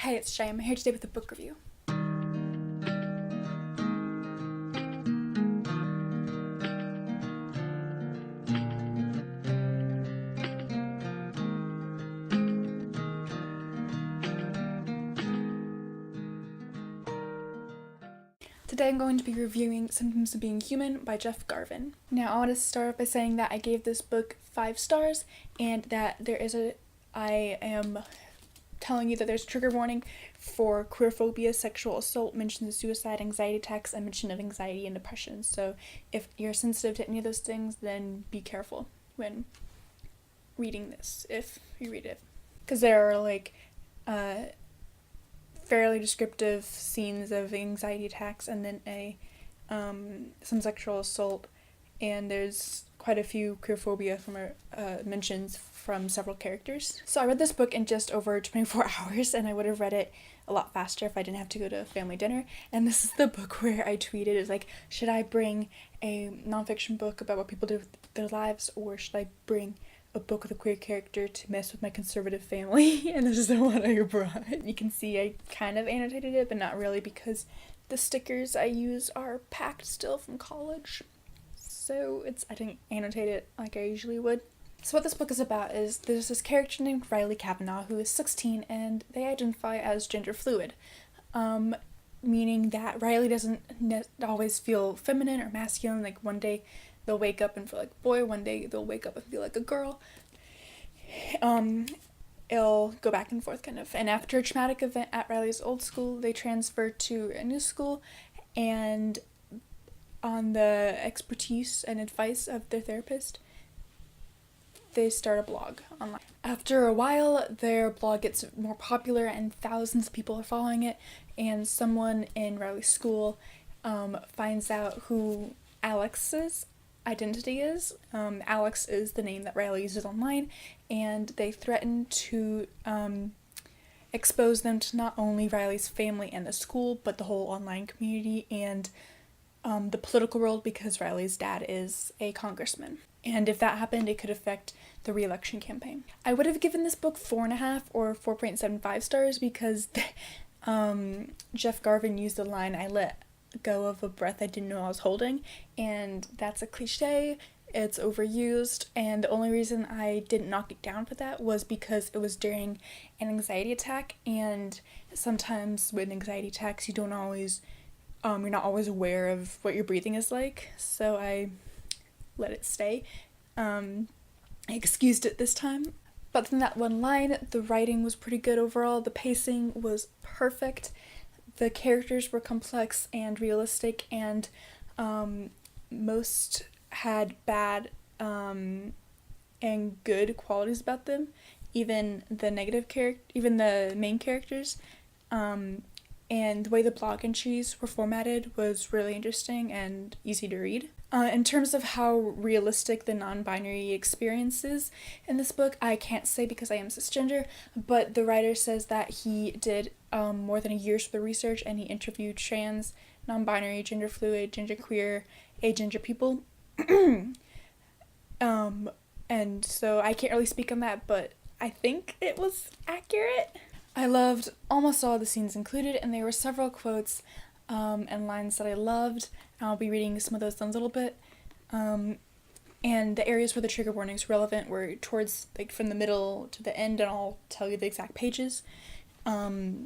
Hey, it's Shay. I'm here today with a book review. Today I'm going to be reviewing Symptoms of Being Human by Jeff Garvin. Now I want to start off by saying that I gave this book 5 stars and that I am telling you that there's a trigger warning for queerphobia, sexual assault, mention of suicide, anxiety attacks, and mention of anxiety and depression. So if you're sensitive to any of those things, then be careful when reading this, if you read it. Because there are fairly descriptive scenes of anxiety attacks and then some sexual assault, and there's quite a few queerphobia mentions from several characters. So I read this book in just over 24 hours, and I would have read it a lot faster if I didn't have to go to family dinner. And this is the book where I tweeted, is like, should I bring a nonfiction book about what people do with their lives, or should I bring a book with a queer character to mess with my conservative family? And this is the one I brought. You can see I kind of annotated it, but not really, because the stickers I use are packed still from college. So I didn't annotate it like I usually would. So what this book is about is there's this character named Riley Kavanaugh who is 16 and they identify as gender fluid. Meaning that Riley doesn't always feel feminine or masculine. Like one day they'll wake up and feel like a boy, one day they'll wake up and feel like a girl. It'll go back and forth kind of. And after a traumatic event at Riley's old school, they transfer to a new school, and on the expertise and advice of their therapist, they start a blog online. After a while, their blog gets more popular and thousands of people are following it, and someone in Riley's school finds out who Alex's identity is. Alex is the name that Riley uses online, and they threaten to expose them to not only Riley's family and the school, but the whole online community and the political world, because Riley's dad is a congressman. And if that happened, it could affect the re-election campaign. I would have given this book 4.5 or 4.75 stars because Jeff Garvin used the line, "I let go of a breath I didn't know I was holding," and that's a cliche, it's overused, and the only reason I didn't knock it down for that was because it was during an anxiety attack, and sometimes with anxiety attacks you're not always aware of what your breathing is like, so I let it stay. I excused it this time. But than that one line, the writing was pretty good overall, the pacing was perfect, the characters were complex and realistic, and most had bad and good qualities about them, even the main characters. And the way the blog entries were formatted was really interesting and easy to read. In terms of how realistic the non-binary experience is in this book, I can't say because I am cisgender, but the writer says that he did more than a year's worth of research, and he interviewed trans, non-binary, gender fluid, genderqueer, agender people. And so I can't really speak on that, but I think it was accurate. I loved almost all the scenes included, and there were several quotes and lines that I loved. I'll be reading some of those in a little bit. And the areas where the trigger warnings were relevant were towards, from the middle to the end, and I'll tell you the exact pages. There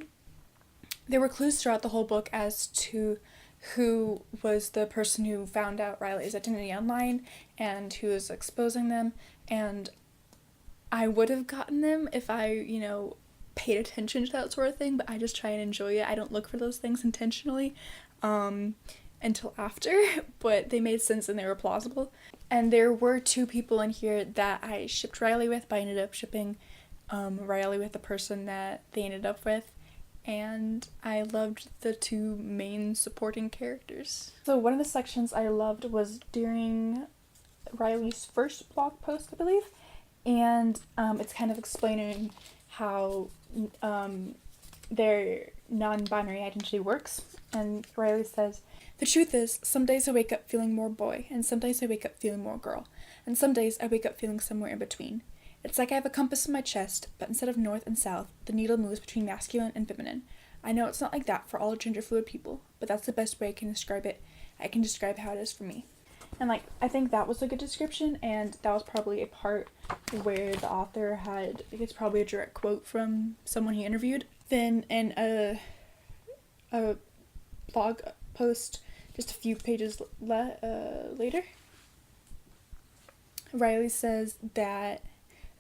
were clues throughout the whole book as to who was the person who found out Riley's identity online and who was exposing them, and I would have gotten them if I, paid attention to that sort of thing, but I just try and enjoy it. I don't look for those things intentionally until after, but they made sense and they were plausible. And there were 2 people in here that I shipped Riley with, but I ended up shipping Riley with the person that they ended up with, and I loved the 2 main supporting characters. So one of the sections I loved was during Riley's first blog post, I believe, and it's kind of explaining how their non-binary identity works. And Riley says, "The truth is, some days I wake up feeling more boy, and some days I wake up feeling more girl, and some days I wake up feeling somewhere in between. It's like I have a compass in my chest, but instead of north and south, the needle moves between masculine and feminine. I know it's not like that for all gender fluid people, but that's the best way I can describe it. I can describe how it is for me. And I think that was a good description, and that was probably a part where the author had, it's probably a direct quote from someone he interviewed. Then in a blog post just a few pages later, Riley says that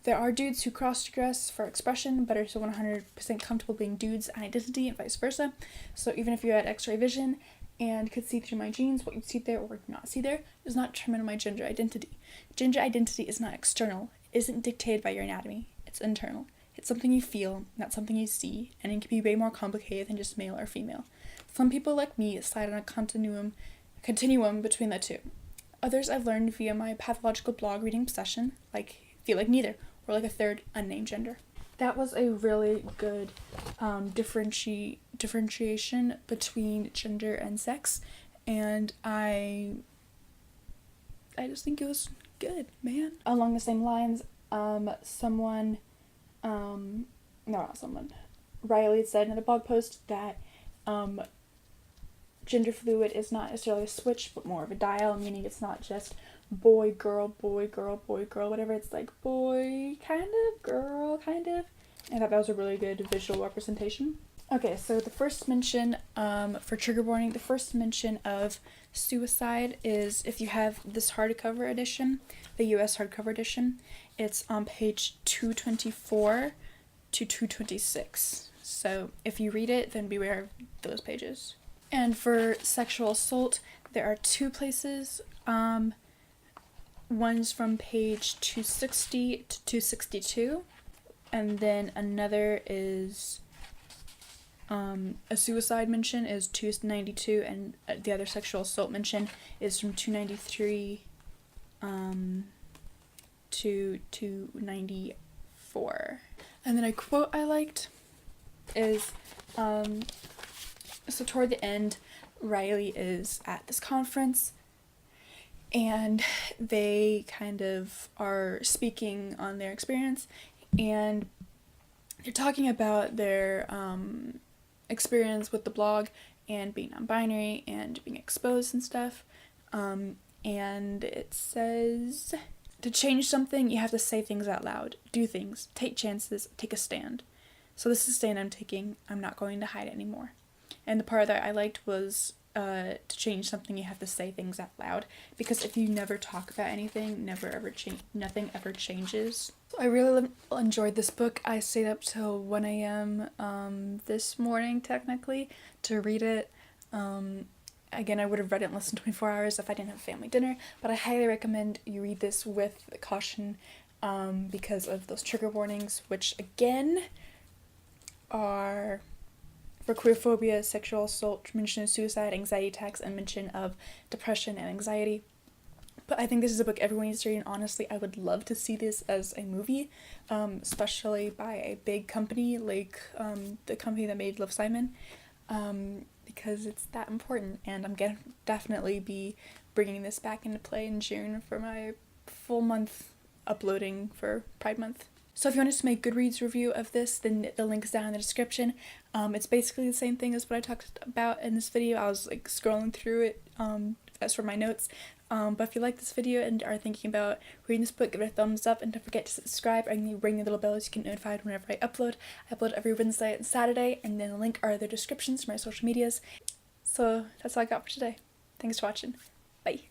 there are dudes who cross-dress for expression but are still 100% comfortable being dudes and identity and vice versa. So even if you had x-ray vision and could see through my jeans, what you'd see there or not see there does not determine my gender identity. Gender identity is not external. It isn't dictated by your anatomy. It's internal. It's something you feel, not something you see, and it can be way more complicated than just male or female. Some people like me slide on a continuum between the two. Others I've learned via my pathological blog reading obsession, feel like neither, or like a third unnamed gender. That was a really good differentiation between gender and sex, and I just think it was good, man. Along the same lines, Riley said in a blog post that gender fluid is not necessarily a switch, but more of a dial, meaning it's not just boy, girl, boy, girl, boy, girl, whatever. It's like boy, kind of, girl, kind of. I thought that was a really good visual representation. Okay, so the first mention for trigger warning, the first mention of suicide is if you have this hardcover edition, the US hardcover edition. It's on page 224 to 226. So if you read it, then beware of those pages. And for sexual assault, there are two places. One's from page 260 to 262, and then another is a suicide mention is 292, and the other sexual assault mention is from 293 to 294. And then a quote I liked is so toward the end, Riley is at this conference and they kind of are speaking on their experience, and they're talking about their experience with the blog and being non-binary and being exposed and stuff. And it says, to change something, you have to say things out loud, do things, take chances, take a stand. So this is a stand I'm taking. I'm not going to hide it anymore. And the part that I liked was to change something, you have to say things out loud, because if you never talk about anything, nothing ever changes. I really enjoyed this book. I stayed up till 1 a.m. This morning, technically, to read it. Again, I would have read it in less than 24 hours if I didn't have family dinner, but I highly recommend you read this with caution because of those trigger warnings, which again are for queerphobia, sexual assault, mention of suicide, anxiety attacks, and mention of depression and anxiety. But I think this is a book everyone needs to read, and honestly, I would love to see this as a movie, especially by a big company like the company that made Love, Simon, because it's that important, and I'm gonna definitely be bringing this back into play in June for my full month uploading for Pride Month. So if you want us to make Goodreads review of this, then the link is down in the description. It's basically the same thing as what I talked about in this video. I was scrolling through it as for my notes. But if you like this video and are thinking about reading this book, give it a thumbs up, and don't forget to subscribe and ring the little bell so you get notified whenever I upload. I upload every Wednesday and Saturday, and then the link are the descriptions for my social medias. So that's all I got for today. Thanks for watching. Bye.